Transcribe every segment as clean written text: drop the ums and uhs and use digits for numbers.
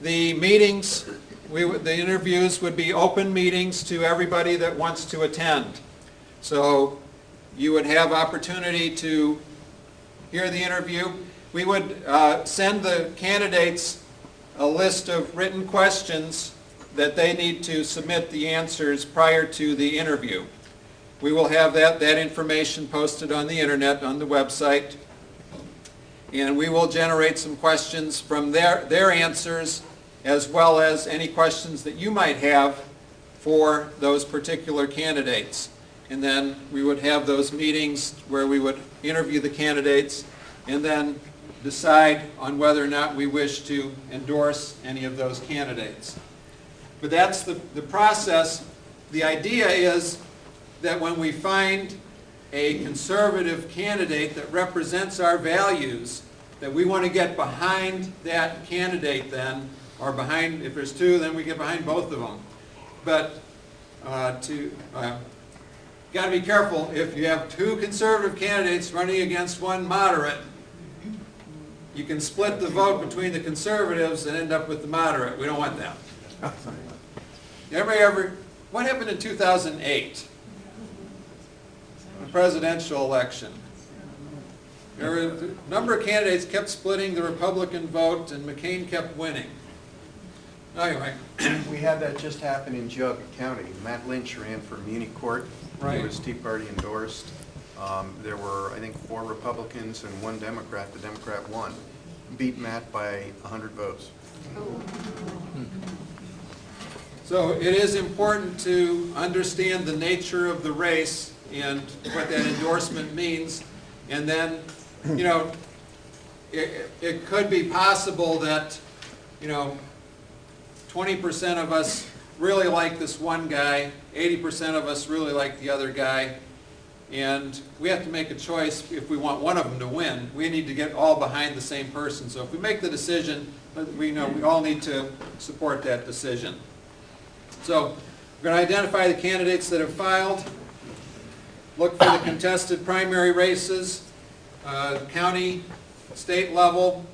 The meetings, the interviews would be open meetings to everybody that wants to attend. So you would have opportunity to hear the interview. We would send the candidates a list of written questions that they need to submit the answers prior to the interview. We will have that information posted on the internet, on the website, and we will generate some questions from their answers, as well as any questions that you might have for those particular candidates. And then we would have those meetings where we would interview the candidates and then decide on whether or not we wish to endorse any of those candidates. But that's the process. The idea is that when we find a conservative candidate that represents our values, that we want to get behind that candidate then, or behind, if there's two, then we get behind both of them. But got to be careful. If you have two conservative candidates running against one moderate, you can split the vote between the conservatives and end up with the moderate. We don't want that. What happened in 2008? The presidential election. There were a number of candidates kept splitting the Republican vote, and McCain kept winning. Anyway. We had that just happen in Geauga County. Matt Lynch ran for Muni Court. Right. He was Tea Party endorsed. There were, I think, 4 Republicans and 1 Democrat. The Democrat won. Beat Matt by 100 votes. So it is important to understand the nature of the race and what that endorsement means. And then, you know, it could be possible that, you know, 20% of us really like this one guy, 80% of us really like the other guy, and we have to make a choice if we want one of them to win. We need to get all behind the same person. So if we make the decision, we know we all need to support that decision. So we're going to identify the candidates that have filed, look for the contested primary races, county, state level,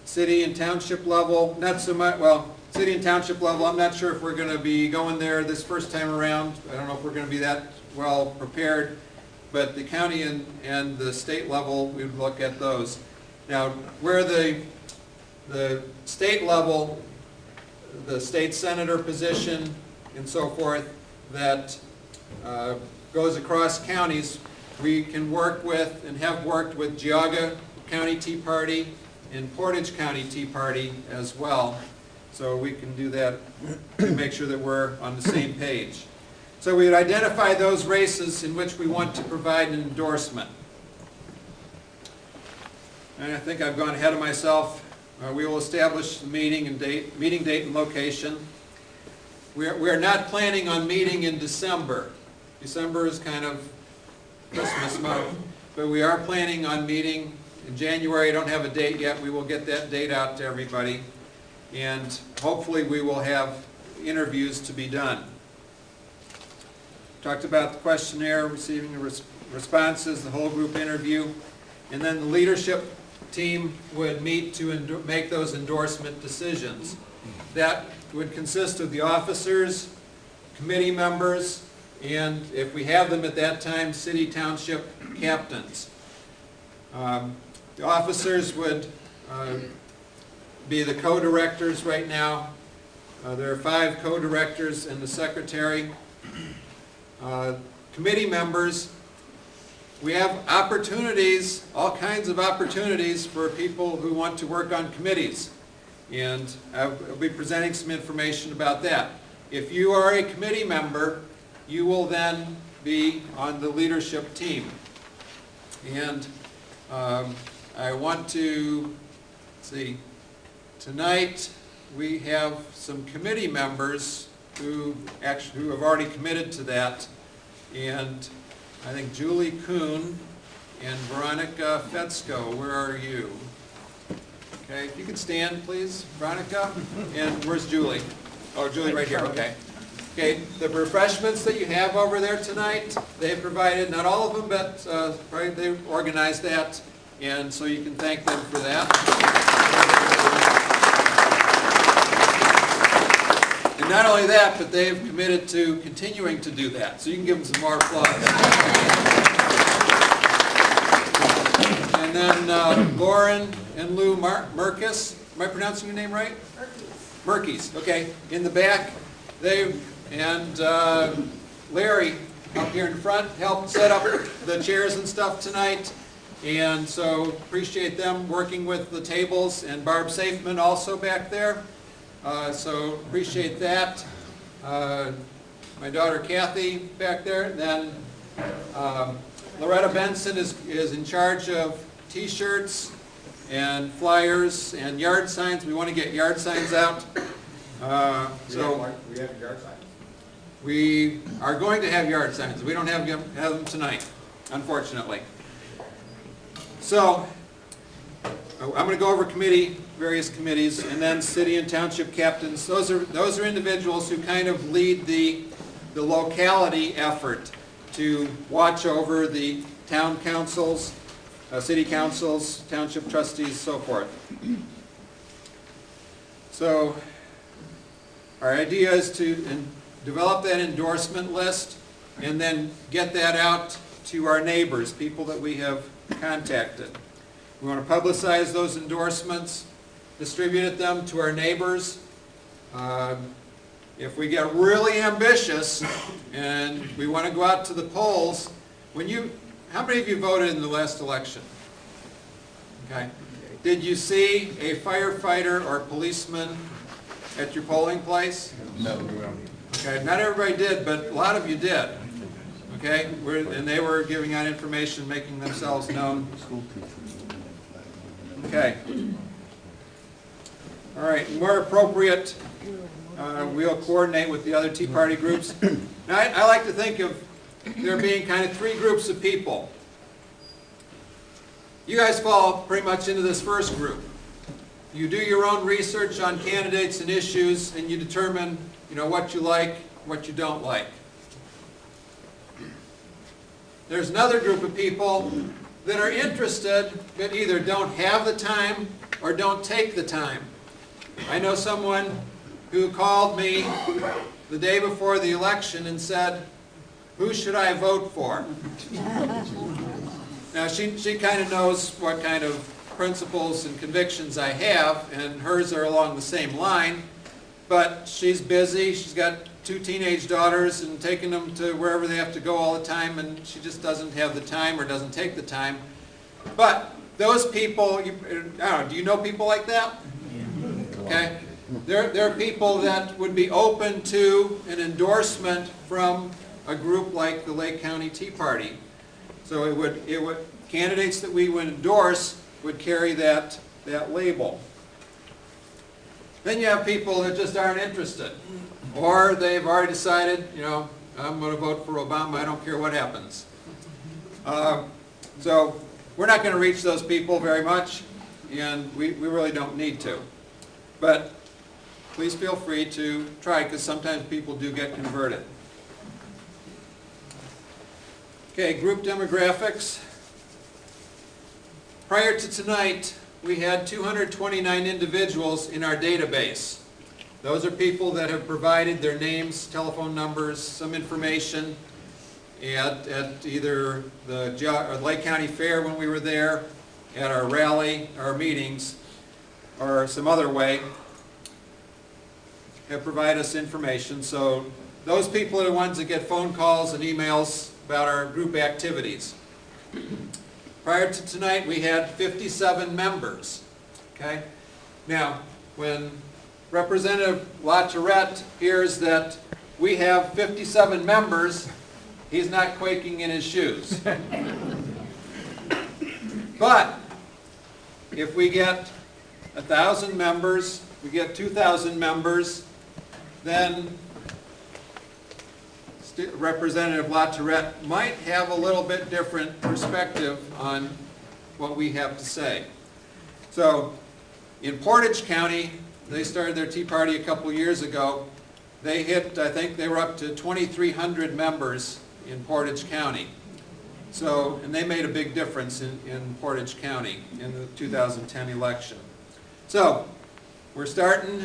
city and township level, not so much, well, city and township level, I'm not sure if we're going to be going there this first time around. I don't know if we're going to be that well prepared, but the county and the state level, we would look at those. Now, where the state level, the state senator position and so forth, that goes across counties, we can work with and have worked with Geauga County Tea Party and Portage County Tea Party as well. So we can do that to make sure that we're on the same page. So we would identify those races in which we want to provide an endorsement. And I think I've gone ahead of myself. We will establish the meeting date and location. We are not planning on meeting in December. December is kind of Christmas month, but we are planning on meeting in January. I don't have a date yet. We will get that date out to everybody. And hopefully we will have interviews to be done. Talked about the questionnaire, receiving the responses, the whole group interview, and then the leadership team would meet to make those endorsement decisions. That would consist of the officers, committee members, and if we have them at that time, city township captains. The officers would be the co-directors right now. There are 5 co-directors and the secretary. Committee members, we have opportunities, all kinds of opportunities for people who want to work on committees. And I'll be presenting some information about that. If you are a committee member, you will then be on the leadership team. And I want to, see, tonight we have some committee members who have already committed to that, and I think Julie Kuhn and Veronica Fetzko. Where are you? Okay, if you could stand, please, Veronica. And where's Julie? Oh, Julie right here. Okay. Okay, the refreshments that you have over there tonight, they've provided, not all of them, but they organized that, and so you can thank them for that. not only that, but they've committed to continuing to do that. So you can give them some more applause. And then Lauren and Lou Merkis. Am I pronouncing your name right? Merkis. Okay. In the back, they and Larry up here in front helped set up the chairs and stuff tonight. And so appreciate them working with the tables, and Barb Safeman also back there. So appreciate that. My daughter Kathy back there. Then Loretta Benson is in charge of T-shirts and flyers and yard signs. We want to get yard signs out. We have yard signs. We are going to have yard signs. We don't have them tonight, unfortunately. So I'm going to go over various committees, and then city and township captains. Those are individuals who kind of lead the locality effort to watch over the town councils, city councils, township trustees, so forth. So our idea is to develop that endorsement list and then get that out to our neighbors, people that we have contacted. We want to publicize those endorsements, distribute them to our neighbors. If we get really ambitious and we want to go out to the polls, how many of you voted in the last election? Okay. Did you see a firefighter or policeman at your polling place? No. Okay, not everybody did, but a lot of you did. Okay, and they were giving out information, making themselves known. Okay. All right, where appropriate, we'll coordinate with the other Tea Party groups. Now, I like to think of there being kind of three groups of people. You guys fall pretty much into this first group. You do your own research on candidates and issues, and you determine, what you like, what you don't like. There's another group of people that are interested, but either don't have the time or don't take the time. I know someone who called me the day before the election and said, "Who should I vote for?" Now, she kind of knows what kind of principles and convictions I have, and hers are along the same line, but she's busy. She's got 2 teenage daughters and taking them to wherever they have to go all the time, and she just doesn't have the time or doesn't take the time. But those people, I don't know, do you know people like that? Okay. There are people that would be open to an endorsement from a group like the Lake County Tea Party. So candidates that we would endorse would carry that label. Then you have people that just aren't interested, or they've already decided, I'm going to vote for Obama, I don't care what happens. So we're not going to reach those people very much, and we really don't need to. But please feel free to try, because sometimes people do get converted. Okay, group demographics. Prior to tonight, we had 229 individuals in our database. Those are people that have provided their names, telephone numbers, some information at either the Lake County Fair when we were there, at our rally, our meetings, or some other way, have provided us information. So those people are the ones that get phone calls and emails about our group activities. Prior to tonight, we had 57 members. Okay? Now, when Representative LaTourette hears that we have 57 members, he's not quaking in his shoes. But if we get 1,000 members, we get 2,000 members, then Representative LaTourette might have a little bit different perspective on what we have to say. So in Portage County, they started their Tea Party a couple years ago. They hit, I think they were up to 2,300 members in Portage County. So, and they made a big difference in Portage County in the 2010 election. So, we're starting